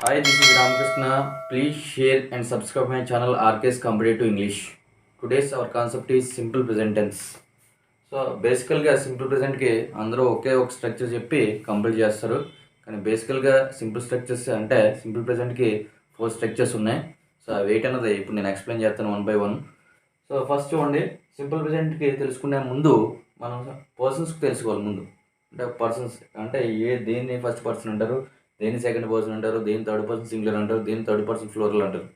Hi, this is Ramakrishna. Please share and subscribe my channel RK's Comparative English. Today's our concept is simple present tense. So బేసికల్గా simple ప్రెజెంట్కి అందరూ ఒకే ఒక structure చెప్పి complete చేస్తారు. కానీ బేసికల్గా simple structures అంటే simple ప్రెజెంట్కి 4 structures ఉన్నాయి. So అవి ఏంటి అన్నది ఇప్పుడు నేను ఎక్స్ప్లెయిన్ చేస్తాను one by one. So first చూడండి, సింపుల్ ప్రెజెంట్కి తెలుసుకునే ముందు మనం పర్సన్స్కి తెలుసుకోవాలి ముందు. అంటే పర్సన్స్ అంటే దేన్ని ఫస్ట్ పర్సన్ అంటారు, దేన్ని సెకండ్ పర్సన్ అంటారు, దేని థర్డ్ పర్సన్ సింగులర్ అంటారు, దేని థర్డ్ పర్సన్ ఫ్లోరల్ అంటారు.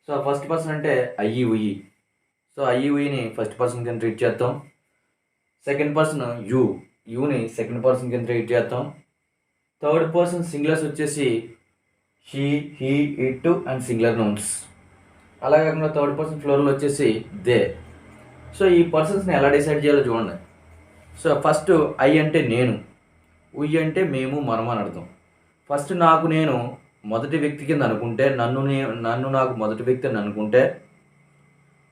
సో ఫస్ట్ పర్సన్ అంటే అయ్యి ఉయ్యి. సో అయ్యి ఉయ్యిని ఫస్ట్ పర్సన్ కింద ట్రీట్ చేస్తాం. సెకండ్ పర్సన్ యూని సెకండ్ పర్సన్ కింద ట్రీట్ చేస్తాం. థర్డ్ పర్సన్ సింగులర్స్ వచ్చేసి she, he, it and singular nouns. అలా కాకుండా థర్డ్ పర్సన్ ఫ్లోరల్ వచ్చేసి దే. సో ఈ పర్సన్స్ని ఎలా డిసైడ్ చేయాలో చూడండి. సో ఫస్ట్ ఐ అంటే నేను, ఉయ్యి అంటే మేము, మనం అని అర్థం. ఫస్ట్ నాకు నేను మొదటి వ్యక్తి కింద అనుకుంటే, నన్ను నాకు మొదటి వ్యక్తి అని అనుకుంటే,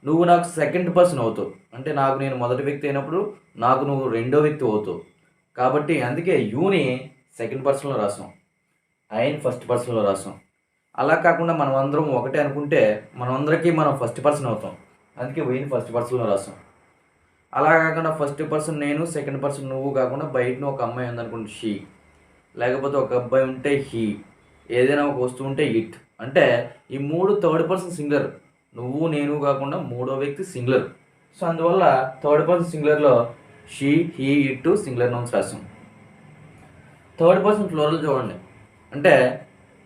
నువ్వు నాకు సెకండ్ పర్సన్ అవుతావు. అంటే నాకు నేను మొదటి వ్యక్తి అయినప్పుడు నాకు నువ్వు రెండో వ్యక్తి అవుతావు. కాబట్టి అందుకే యూని సెకండ్ పర్సన్లో రాసాం, ఐని ఫస్ట్ పర్సన్లో రాసాం. అలా కాకుండా మనం అందరం ఒకటే అనుకుంటే మనం ఫస్ట్ పర్సన్ అవుతాం. అందుకే వీని ఫస్ట్ పర్సన్లో రాసాం. అలా కాకుండా ఫస్ట్ పర్సన్ నేను, సెకండ్ పర్సన్ నువ్వు కాకుండా బయటను ఒక అమ్మాయి ఉందనుకుంటే షీ, లేకపోతే ఒక అబ్బాయి ఉంటే హీ, ఏదైనా ఒక వస్తువు ఉంటే ఇట్. అంటే ఈ మూడు థర్డ్ పర్సన్ సింగులర్. నువ్వు నేను కాకుండా మూడో వ్యక్తి సింగులర్. సో అందువల్ల థర్డ్ పర్సన్ సింగులర్లో she, he, it singular nouns రాసాం. థర్డ్ పర్సన్ ఫ్లోరల్ చూడండి. అంటే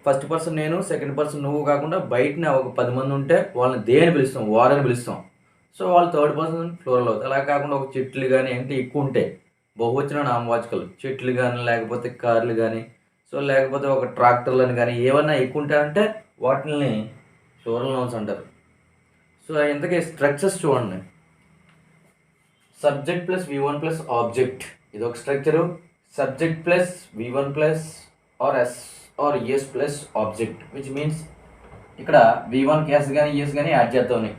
ఫస్ట్ పర్సన్ నేను, సెకండ్ పర్సన్ నువ్వు కాకుండా బయటనే ఒక 10 మంది ఉంటే వాళ్ళని దే అని పిలుస్తాం, వారని పిలుస్తాం. సో వాళ్ళు థర్డ్ పర్సన్ ఫ్లోరల్ అవుతాయి. అలా కాకుండా ఒక చెట్లు కానీ అంటే ఎక్కువ ఉంటాయి, బహువచన నామవాచకాలు, చెట్లు కానీ లేకపోతే కార్లు కానీ, సో లేకపోతే ఒక ట్రాక్టర్లను కానీ ఏమన్నా ఎక్కువ ఉంటాయంటే వాటిని ఫ్లోరల్ నౌన్స్ అంటారు. సో ఇంతకీ స్ట్రక్చర్స్ చూడండి. Subject plus V1 plus object, ఇది ఒక structure. Subject plus V1 plus or S or S plus object, which means ఇక్కడ V1కి ఎస్ కానీ ఎస్ కానీ యాడ్ చేద్దామని.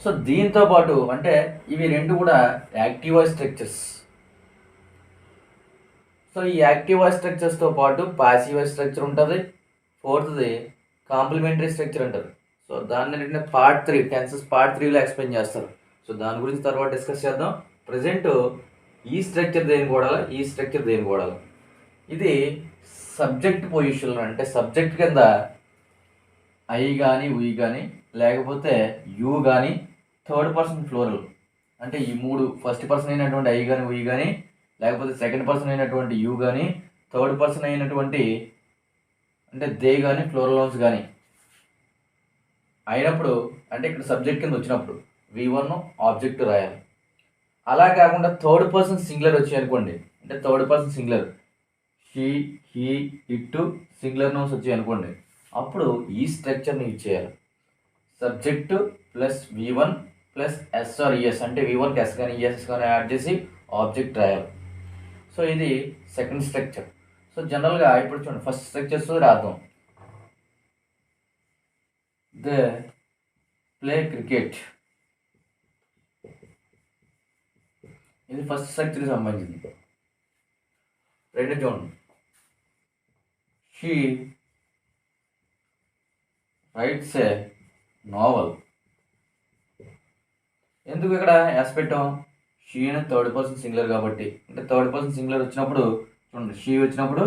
సో దీంతో పాటు అంటే ఇవి రెండు కూడా యాక్టివ్ వాయిస్ స్ట్రక్చర్స్. సో ఈ యాక్టివ్ వాయిస్ స్ట్రక్చర్స్తో పాటు పాసివ్ వాయిస్ స్ట్రక్చర్ ఉంటుంది. ఫోర్త్ది కాంప్లిమెంటరీ స్ట్రక్చర్ అంటారు. సో దాన్ని ఏంటంటే పార్ట్ 3 టెన్సెస్ పార్ట్ 3లో ఎక్స్ప్లెయిన్ చేస్తారు. సో దాని గురించి తర్వాత డిస్కస్ చేద్దాం. ప్రజెంట్ ఈ స్ట్రక్చర్ దేనికి వాడాలి, ఈ స్ట్రక్చర్ దేనికి వాడాలి. ఇది సబ్జెక్ట్ పొజిషన్ అంటే సబ్జెక్ట్ కింద ఐ కానీ ఉయ్ కానీ లేకపోతే యూ కానీ థర్డ్ పర్సన్ ఫ్లోరల్ అంటే ఈ మూడు ఫస్ట్ పర్సన్ అయినటువంటి ఐ కానీ ఉయ్ కానీ లేకపోతే సెకండ్ పర్సన్ అయినటువంటి యూ కానీ థర్డ్ పర్సన్ అయినటువంటి అంటే దే కానీ ఫ్లోరల్ నౌన్స్ కానీ అయినప్పుడు అంటే ఇక్కడ సబ్జెక్ట్ కింద వచ్చినప్పుడు V1 ఆబ్జెక్ట్ రాయాలి. అలా కాకుండా థర్డ్ పర్సన్ సింగులర్ వచ్చాయి అనుకోండి, అంటే third person singular she, he, it singular nouns వచ్చాయి అనుకోండి, అప్పుడు ఈ స్ట్రక్చర్ని యూజ్ చేయాలి. Subject plus V1 plus S or S అంటే V1కి ఎస్ కానీ ఎస్ కానీ యాడ్ చేసి ఆబ్జెక్ట్ రాయాలి. సో ఇది సెకండ్ స్ట్రక్చర్. సో జనరల్గా ఇప్పుడు చూడండి, ఫస్ట్ స్ట్రక్చర్స్ రాద్దాం. దే ప్లే క్రికెట్, ఇది ఫస్ట్ స్ట్రక్చర్కి సంబంధించింది. రెండు చూడండి, షీ రైట్స్ ఏ నావల్. ఎందుకు ఇక్కడ ఎస్ పెట్టాం, షీ అని థర్డ్ పర్సన్ సింగులర్ కాబట్టి. అంటే థర్డ్ పర్సన్ సింగులర్ వచ్చినప్పుడు చూడండి, షీ వచ్చినప్పుడు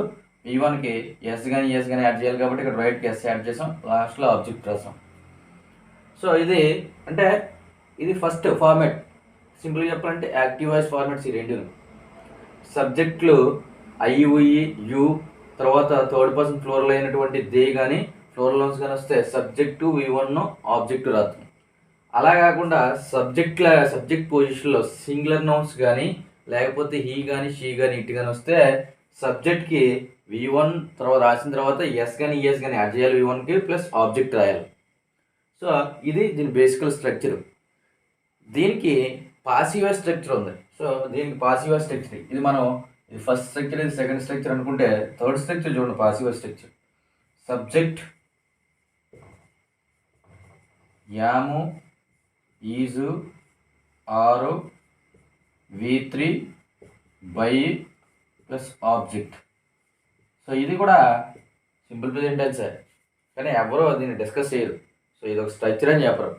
V1కి ఎస్ కానీ ఎస్ కానీ యాడ్ చేయాలి కాబట్టి ఇక్కడ రైట్కి ఎస్ యాడ్ చేసాం, లాస్ట్లో ఆబ్జెక్ట్ రాసాం. సో ఇది అంటే ఇది ఫస్ట్ ఫార్మాట్. సింపుల్గా చెప్పాలంటే యాక్టివ్ వాయిస్ ఫార్మాట్స్ ఈ రెండు. సబ్జెక్టులు ఐ ఉయ్ యూ, తర్వాత థర్డ్ పర్సన్ ఫ్లోరల్ అయినటువంటి దే కానీ ఫ్లోరల్ నౌన్స్ కానీ వస్తే సబ్జెక్టు V1 ఆబ్జెక్టు రాస్తాం. అలా కాకుండా సబ్జెక్ట్ పొజిషన్లో సింగులర్ నౌన్స్ కానీ లేకపోతే హీ కానీ షీ కానీ ఇట్ కానీ వస్తే సబ్జెక్ట్కి V1 తర్వాత రాసిన తర్వాత ఎస్ కానీ ఈఎస్ కానీ యాడ్ చేయాలి V1కి ప్లస్ ఆబ్జెక్ట్ రాయాలి. సో ఇది దీని బేసికల్ స్ట్రక్చర్. దీనికి పాసివ్ స్ట్రక్చర్ ఉంది. సో దీనికి పాసివ్ స్ట్రక్చర్ ఇది ఇది ఫస్ట్ స్ట్రక్చర్, ఇది సెకండ్ స్ట్రక్చర్ అనుకుంటే థర్డ్ స్ట్రక్చర్ చూడండి, పాసివ్ స్ట్రక్చర్. సబ్జెక్ట్ యాము, ఈజు, ఆరు, V3 by plus object. So ఇది కూడా సింపుల్ ప్రెజెంట్ టెన్సే, కానీ ఎవరో దీన్ని డిస్కస్ చేయరు. సో ఇది ఒక స్ట్రక్చర్ అని చెప్పరు.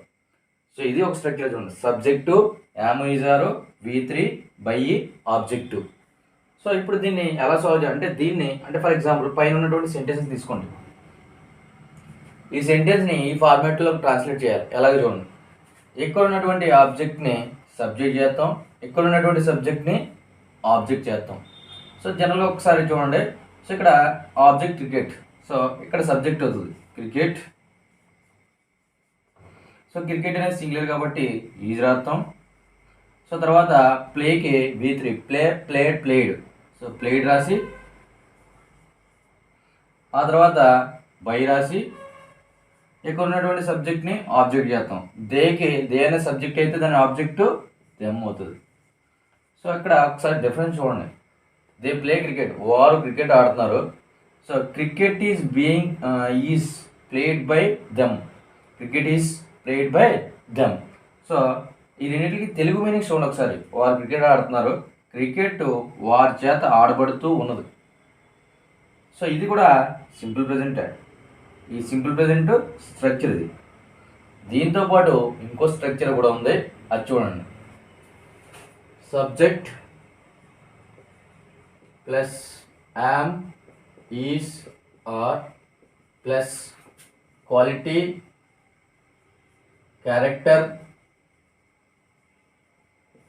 సో ఇది ఒక స్ట్రక్చర్ చూడండి, subject am is are V3 by object. So ఇప్పుడు దీన్ని ఎలా సాల్వ్ చేయాలి అంటే దీన్ని అంటే ఫర్ ఎగ్జాంపుల్ పైన ఉన్నటువంటి సెంటెన్స్ తీసుకోండి. ఈ సెంటెన్స్ని ఈ ఫార్మాట్లో ట్రాన్స్లేట్ చేయాలి. ఎలాగో చూడండి, ఇక్కడ ఉన్నటువంటి ఆబ్జెక్ట్ని సబ్జెక్ట్ చేస్తాం, ఇక్కడ ఉన్నటువంటి సబ్జెక్ట్ని ఆబ్జెక్ట్ చేస్తాం. సో జనరల్గా ఒకసారి చూడండి. సో ఇక్కడ ఆబ్జెక్ట్ క్రికెట్, సో ఇక్కడ సబ్జెక్ట్ అవుతుంది క్రికెట్. సో క్రికెట్ అనేది సింగులర్ కాబట్టి ఈజ్ రాస్తాం. సో తర్వాత ప్లేకి V3 ప్లేడ్, సో ప్లేడ్ రాసి ఆ తర్వాత బై రాసి ఇక్కడ ఉన్నటువంటి సబ్జెక్ట్ని ఆబ్జెక్ట్ చేస్తాం. దే అనే సబ్జెక్ట్ అయితే దాని ఆబ్జెక్ట్ దెమ్ అవుతుంది. సో ఇక్కడ ఒకసారి డిఫరెన్స్ చూడండి, దే ప్లే క్రికెట్, వారు క్రికెట్ ఆడుతున్నారు. So cricket is played by them, cricket is played by them. So ఈ రెండింటికి తెలుగు మీనింగ్స్ చూడండి ఒకసారి. వారు క్రికెట్ ఆడుతున్నారు, క్రికెట్ వారి చేత ఆడబడుతూ ఉన్నది. సో ఇది కూడా సింపుల్ ప్రెజెంట్. ఈ సింపుల్ ప్రెజెంట్ స్ట్రక్చర్ ఇది. దీంతో పాటు ఇంకో స్ట్రక్చర్ కూడా ఉంది, అది చూడండి. Subject plus am is are plus quality character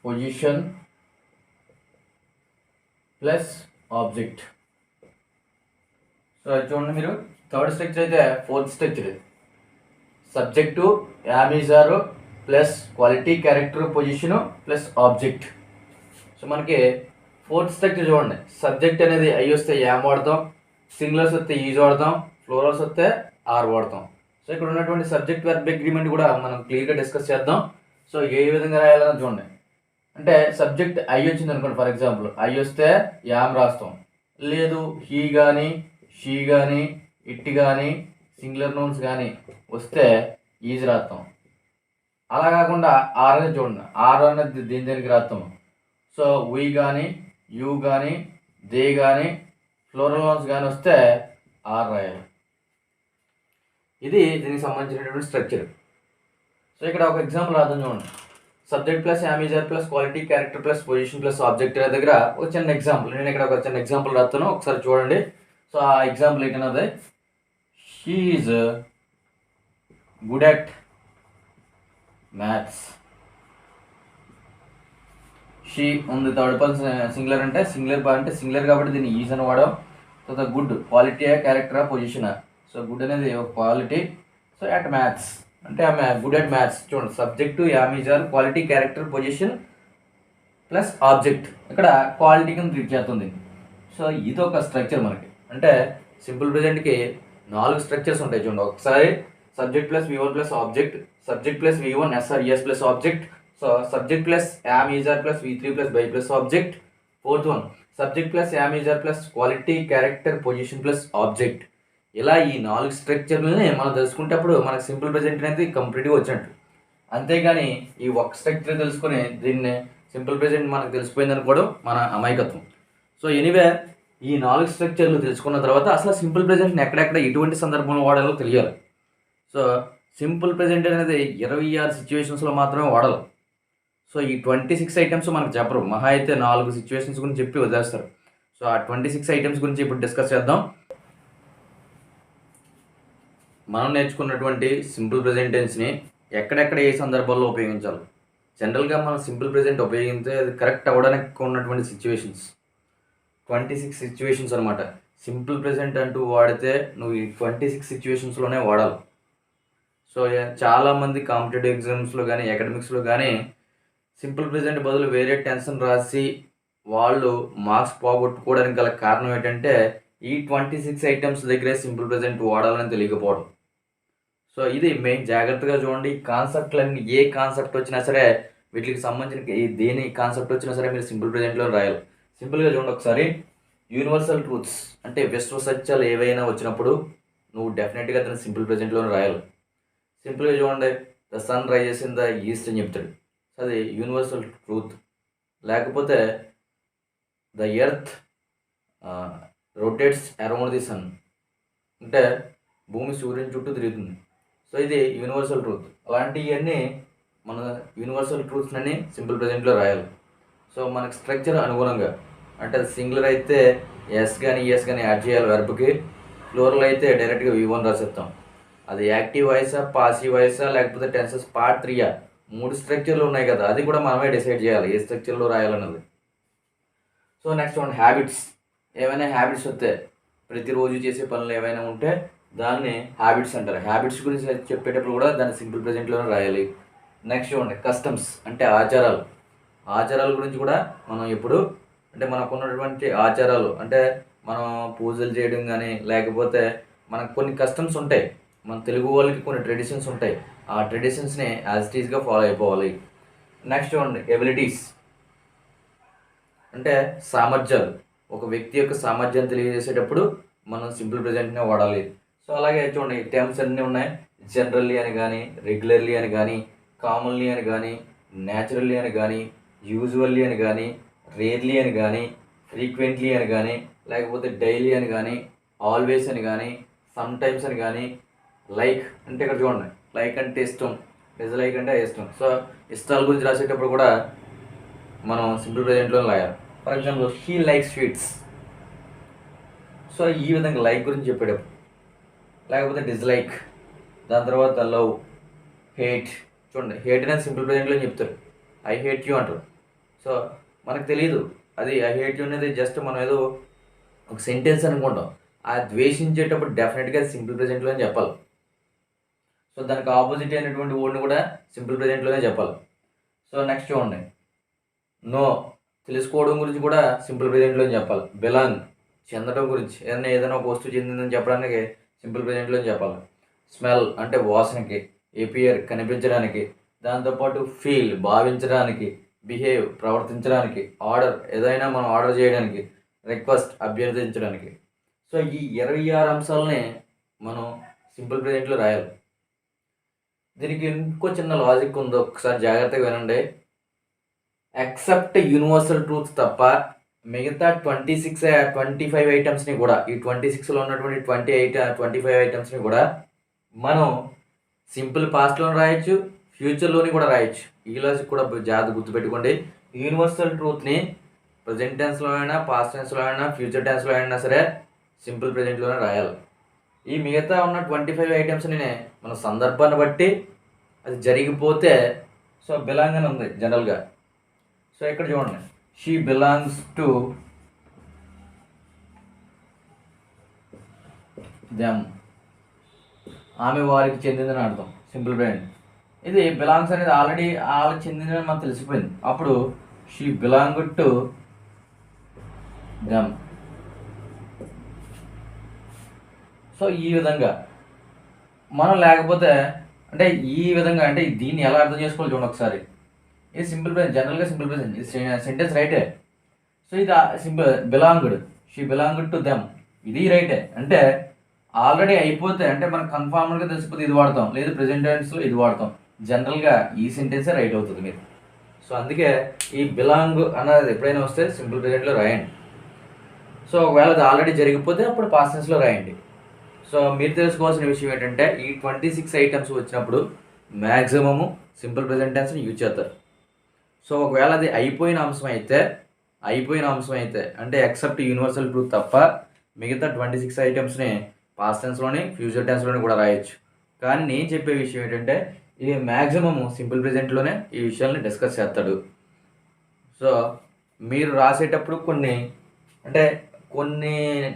position plus object. So అది చూడండి మీరు, థర్డ్ స్ట్రక్చర్ అయితే fourth structure, subject am is are plus quality character position plus object. So మనకి ఫోర్త్ స్ట్రక్చర్ చూడండి, సబ్జెక్ట్ అనేది ఐ వస్తే am వాడతాం, singulars వస్తే ఈజ్ వాడతాం, ఫ్లోరల్స్ వస్తే ఆర్ వాడతాం. సో ఇక్కడ ఉన్నటువంటి సబ్జెక్ట్ వర్బ్ అగ్రిమెంట్ కూడా మనం క్లియర్గా డిస్కస్ చేద్దాం. సో ఏ విధంగా రాయాలని చూడండి. అంటే సబ్జెక్ట్ ఐ వచ్చింది అనుకోండి, ఫర్ ఎగ్జాంపుల్ ఐ వస్తే యామ్ రాస్తాం, లేదు హీ కానీ షీ కానీ ఇట్ కానీ సింగులర్ నౌన్స్ కానీ వస్తే ఈజ్ రాస్తాం. అలా కాకుండా ఆర్ అనేది చూడండి, ఆర్ అనేది దేనికి రాస్తాము. సో వీ కానీ యూ కానీ దే కానీ ఫ్లోరల్ నౌన్స్ కానీ వస్తే ఆర్ రాయాలి. ఇది దీనికి సంబంధించినటువంటి స్ట్రక్చర్. సో ఇక్కడ ఒక ఎగ్జాంపుల్ రాద్దాం చూడండి. Subject plus am is are plus quality character plus position plus object దగ్గర ఒక చిన్న ఎగ్జాంపుల్, నేను ఇక్కడ ఒక చిన్న ఎగ్జాంపుల్ రాస్తాను, ఒకసారి చూడండి. సో ఆ ఎగ్జాంపుల్ ఏంటన్నది, she is good at maths. She ఉంది థర్డ్ పర్సన్ సింగులర్, అంటే సింగులర్ కాబట్టి దీన్ని ఈజ్ అని వాడడం. తర్వాత గుడ్ క్వాలిటీ క్యారెక్టరా పొజిషనా. సో గుడ్ అనేది ఒక క్వాలిటీ. సో అట్ మ్యాథ్స్ అంటే ఆమె గుడ్ అట్ మ్యాథ్స్. చూడండి, subject am is are quality character position plus object, ఇక్కడ క్వాలిటీ కింద ట్రీట్ చేస్తుంది. సో ఇది ఒక స్ట్రక్చర్ మనకి. అంటే సింపుల్ ప్రెజెంట్కి 4 స్ట్రక్చర్స్ ఉంటాయి చూడండి. ఒకసారి subject plus V1 plus object, subject plus V1 SRES plus object, so subject plus am is are plus V3 plus by plus object. Fourth one subject plus am is are plus quality character position plus object. ఇలా ఈ 4 స్ట్రక్చర్లని మనం తెలుసుకుంటప్పుడు మనకు simple present అనేది కంప్లీట్గా వచ్చినట్టు. అంతేగాని ఈ ఒక స్ట్రక్చర్ తెలుసుకుని దీన్ని సింపుల్ ప్రెజెంట్ మనకు తెలిసిపోయింది అనుకోవడం మన అమాయకత్వం. సో ఎనీవే ఈ 4 స్ట్రక్చర్లు తెలుసుకున్న తర్వాత అసలు సింపుల్ ప్రెజెంట్ని ఎక్కడెక్కడ ఎటువంటి సందర్భంలో వాడాలో తెలియాలి. సో సింపుల్ ప్రెజెంట్ అనేది 26 సిచ్యువేషన్స్లో మాత్రమే వాడాలి. సో ఈ 26 ఐటమ్స్ మనకు చెప్పరు, మహా అయితే 4 సిచ్యువేషన్స్ గురించి చెప్పి వదిలేస్తారు. సో ఆ 26 ఐటమ్స్ గురించి ఇప్పుడు డిస్కస్ చేద్దాం. మనం నేర్చుకున్నటువంటి సింపుల్ ప్రెజెంట్ టెన్స్ని ఎక్కడెక్కడ ఏ సందర్భాల్లో ఉపయోగించాలి. జనరల్గా మనం సింపుల్ ప్రెజెంట్ ఉపయోగిస్తే అది కరెక్ట్ అవ్వడానికి ఉన్నటువంటి సిచ్యువేషన్స్ 26 సిచ్యువేషన్స్ అనమాట. సింపుల్ ప్రెజెంట్ అంటూ వాడితే నువ్వు ఈ 26 సిచ్యువేషన్స్లోనే వాడాలి. సో చాలామంది కాంపిటేటివ్ ఎగ్జామ్స్లో కానీ అకాడమిక్స్లో కానీ సింపుల్ ప్రెజెంట్ బదులు వేరే టెన్షన్ రాసి వాళ్ళు మార్క్స్ పోగొట్టుకోవడానికి గల కారణం ఏంటంటే ఈ 26 ఐటమ్స్ దగ్గరే సింపుల్ ప్రెజెంట్ వాడాలని తెలియకపోవడం. సో ఇది మెయిన్, జాగ్రత్తగా చూడండి. కాన్సెప్ట్లన్నీ ఏ కాన్సెప్ట్ వచ్చినా సరే వీటికి సంబంధించిన దేని కాన్సెప్ట్ వచ్చినా సరే మీరు సింపుల్ ప్రెజెంట్లో రాయాలి. సింపుల్గా చూడండి ఒకసారి. యూనివర్సల్ ట్రూత్స్ అంటే విశ్వ సత్యాలు ఏవైనా వచ్చినప్పుడు నువ్వు డెఫినెట్గా దాన్ని సింపుల్ ప్రెజెంట్లోనే రాయాలి. సింపుల్గా చూడండి, the sun rises in the east అని చెప్తాడు, అది యూనివర్సల్ ట్రూత్. లేకపోతే the earth rotates around the sun, అంటే భూమి సూర్యుని చుట్టూ తిరుగుతుంది. సో ఇది యూనివర్సల్ ట్రూత్. అలాంటివన్నీ మన యూనివర్సల్ ట్రూత్స్ అని సింపుల్ ప్రెజెంట్లో రాయాలి. సో మనకి స్ట్రక్చర్ అనుగుణంగా, అంటే సింగులర్ అయితే ఎస్ కానీ ఈఎస్ కానీ యాడ్ చేయాలి వెర్బ్కి. ఫ్లోరల్ అయితే డైరెక్ట్గా V1 రాసేస్తాం. అది యాక్టివ్ వాయిసా, పాసివ్ వాయిసా, లేకపోతే టెన్సెస్ పార్ట్ 3 3 స్ట్రక్చర్లు ఉన్నాయి కదా, అది కూడా మనమే డిసైడ్ చేయాలి ఏ స్ట్రక్చర్లో రాయాలన్నది. So next one habits. ఏమైనా హ్యాబిట్స్ వస్తే, ప్రతిరోజు చేసే పనులు ఏమైనా ఉంటే దాన్ని హ్యాబిట్స్ అంటారు. హ్యాబిట్స్ గురించి చెప్పేటప్పుడు కూడా దాన్ని సింపుల్ ప్రెజెంట్లోనే రాయాలి. నెక్స్ట్ చూడండి కస్టమ్స్, అంటే ఆచారాలు. ఆచారాల గురించి కూడా మనం ఎప్పుడు, అంటే మనకు ఉన్నటువంటి ఆచారాలు, అంటే మనం పూజలు చేయడం కానీ, లేకపోతే మనకు కొన్ని కస్టమ్స్ ఉంటాయి, మన తెలుగు వాళ్ళకి కొన్ని ట్రెడిషన్స్ ఉంటాయి, ఆ ట్రెడిషన్స్ని యాజ్ ఇట్ ఈస్గా ఫాలో అయిపోవాలి. నెక్స్ట్ చూడండి ఎబిలిటీస్, అంటే సామర్థ్యాలు. ఒక వ్యక్తి యొక్క సామర్థ్యాన్ని తెలియజేసేటప్పుడు మనం సింపుల్ ప్రెజెంట్నే వాడాలి. సో అలాగే చూడండి టర్మ్స్ అన్నీ ఉన్నాయి. జనరల్లీ అని కానీ, రెగ్యులర్లీ అని కానీ, కామన్లీ అని కానీ, న్యాచురల్లీ అని కానీ, యూజువల్లీ అని కానీ, రేర్లీ అని కానీ, ఫ్రీక్వెంట్లీ అని కానీ, లేకపోతే డైలీ అని కానీ, ఆల్వేస్ అని కానీ, సమ్ టైమ్స్ అని కానీ, లైక్ అంటే ఇక్కడ చూడండి లైక్ అంటే ఇష్టం, డిస్లైక్ అంటే ఇష్టం. సో ఇష్టాల గురించి రాసేటప్పుడు కూడా మనం సింపుల్ ప్రెజెంట్లో రాయాలి. For example he like sweets. So ఈ విధంగా లైక్ గురించి చెప్పేటప్పుడు, లేకపోతే డిస్లైక్, దాని తర్వాత లవ్, హేట్. చూడండి హేట్ అనేది సింపుల్ ప్రెజెంట్లో చెప్తారు, ఐ హేట్ యూ అంటారు. సో మనకు తెలియదు అది ఐ హేట్ యూ అనేది జస్ట్ మనం ఏదో ఒక సెంటెన్స్ అనుకుంటాం. ఆ ద్వేషించేటప్పుడు డెఫినెట్గా సింపుల్ ప్రెజెంట్లోనే చెప్పాలి. సో దానికి ఆపోజిట్ అయినటువంటి వర్డ్ని కూడా సింపుల్ ప్రెజెంట్లోనే చెప్పాలి. సో నెక్స్ట్ చూడండి నో, తెలుసుకోవడం గురించి కూడా సింపుల్ ప్రెజెంట్లో చెప్పాలి. బిలాంగ్, చెందడం గురించి, ఏదైనా ఒక వస్తువు చెందిందని చెప్పడానికి సింపుల్ ప్రెజెంట్లో చెప్పాలి. స్మెల్ అంటే వాసనకి, ఎపియర్ కనిపించడానికి, దాంతోపాటు ఫీల్ భావించడానికి, బిహేవ్ ప్రవర్తించడానికి, ఆర్డర్ ఏదైనా మనం ఆర్డర్ చేయడానికి, రిక్వెస్ట్ అభ్యర్థించడానికి. సో ఈ 26 అంశాలని మనం సింపుల్ ప్రెజెంట్లో రాయాలి. దీనికి ఇంకో చిన్న లాజిక్ ఉందో, ఒకసారి జాగ్రత్తగా వినండి. ఎక్సెప్ట్ యూనివర్సల్ ట్రూత్స్ తప్ప మిగతా 25 ఐటమ్స్ని కూడా, ఈ 26లో ఉన్నటువంటి 25 ఐటమ్స్ని కూడా మనం సింపుల్ పాస్ట్లో రాయొచ్చు, ఫ్యూచర్లోని కూడా రాయొచ్చు. ఈ లాజిక్ కూడా జాగ్రత్త గుర్తుపెట్టుకోండి. యూనివర్సల్ ట్రూత్ని ప్రజెంట్ టెన్స్లో అయినా, పాస్ట్ టెన్స్లో అయినా, ఫ్యూచర్ టెన్స్లో అయినా సరే సింపుల్ ప్రెజెంట్లోనే రాయాలి. ఈ మిగతా ఉన్న 25 ఐటమ్స్ని మన సందర్భాన్ని బట్టి అది జరిగిపోతే, సో బిలాంగ్ అని ఉంది జనరల్గా. సో ఇక్కడ చూడండి షీ బిలాంగ్స్ టు దెమ్, ఆమె వారికి చెందిందని అర్థం సింపుల్ ప్రెజెంట్. ఇది బిలాంగ్స్ అనేది ఆల్రెడీ వాళ్ళకి చెందిందని మనకు తెలిసిపోయింది, అప్పుడు she belong to them. So ఈ విధంగా మనం, లేకపోతే అంటే ఈ విధంగా, అంటే దీన్ని ఎలా అర్థం చేసుకోవాలి చూడండి ఒకసారి. ఇది సింపుల్ ప్రెజెంట్, జనరల్గా సింపుల్ ప్రెజెంట్, ఇది సెంటెన్స్ రైటే. సో ఇది సింపుల్ బిలాంగ్డ్, షీ బిలాంగ్డ్ టు దెమ్, ఇది రైటే. అంటే ఆల్రెడీ అయిపోతే, అంటే మనకు కన్ఫామ్గా తెలిసిపోతే ఇది వాడతాం, లేదు ప్రెజెంట్ టెన్స్లో ఇది వాడతాం. జనరల్గా ఈ సెంటెన్సే రైట్ అవుతుంది మీరు. సో అందుకే ఈ బిలాంగ్ అన్నది ఎప్పుడైనా వస్తే సింపుల్ ప్రెజెంట్లో రాయండి. సో ఒకవేళ అది ఆల్రెడీ జరిగిపోతే అప్పుడు పాస్ట్ టెన్స్లో రాయండి. సో మీరు తెలుసుకోవాల్సిన విషయం ఏంటంటే, ఈ 26 ఐటమ్స్ వచ్చినప్పుడు మ్యాక్సిమము సింపుల్ ప్రెజెంట్ టెన్స్ని యూజ్ చేస్తారు. సో ఒకవేళ అది అయిపోయిన అంశం అయితే అంటే ఎక్సెప్ట్ యూనివర్సల్ ట్రూత్ తప్ప మిగతా 26 ఐటమ్స్ని పాస్ట్ టెన్స్లోని, ఫ్యూచర్ టెన్స్లోని కూడా రాయొచ్చు. కానీ నేను చెప్పే విషయం ఏంటంటే, ఇది మ్యాక్సిమము సింపుల్ ప్రెజెంట్లోనే ఈ విషయాల్ని డిస్కస్ చేస్తాడు. సో మీరు రాసేటప్పుడు కొన్ని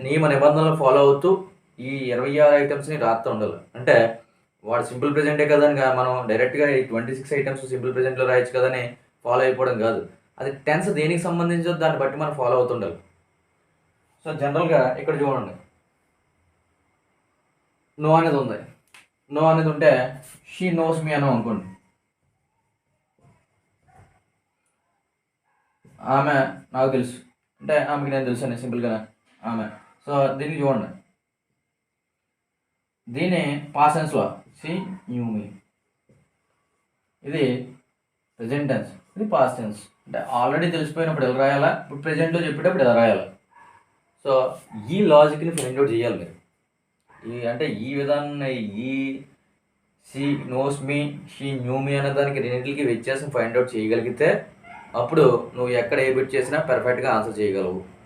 నియమ నిబంధనలు ఫాలో అవుతూ ఈ 26 ఐటమ్స్ని రాస్తూ ఉండాలి. అంటే వాడు సింపుల్ ప్రెజెంటే కదా అని మనం డైరెక్ట్గా ఈ 26 ఐటమ్స్ సింపుల్ ప్రెజెంట్లో రాయొచ్చు కదని ఫాలో అయిపోవడం కాదు. అది టెన్స్ దేనికి సంబంధించో దాన్ని బట్టి మనం ఫాలో అవుతుండాలి. సో జనరల్గా ఇక్కడ చూడండి నో అనేది ఉంది. నో అనేది ఉంటే షీ నోస్ మీ అని అనుకోండి, ఆమె నాకు తెలుసు అంటే ఆమెకి నేను తెలుసు అని సింపుల్గా ఆమె. సో దీనికి చూడండి, దీన్ని పాస్ట్ టెన్స్లో షీ న్యూ మీ, ఇది ప్రెజెంట్ టెన్స్, ఇది పాస్ట్ టెన్స్. అంటే ఆల్రెడీ తెలిసిపోయినప్పుడు ఎలా రాయాలా, ఇప్పుడు ప్రెజెంట్లో చెప్పేటప్పుడు ఎలా రాయాలా. సో ఈ లాజిక్ని ఫైండ్ అవుట్ చేయాలి మీరు. ఈ విధానం ఈ she knows me, she knew me అనే దానికి రెండింటికి వ్యత్యాసం ఫైండ్ అవుట్ చేయగలిగితే అప్పుడు నువ్వు ఎక్కడ ఏ బిట్ చేసినా పర్ఫెక్ట్గా ఆన్సర్ చేయగలవు.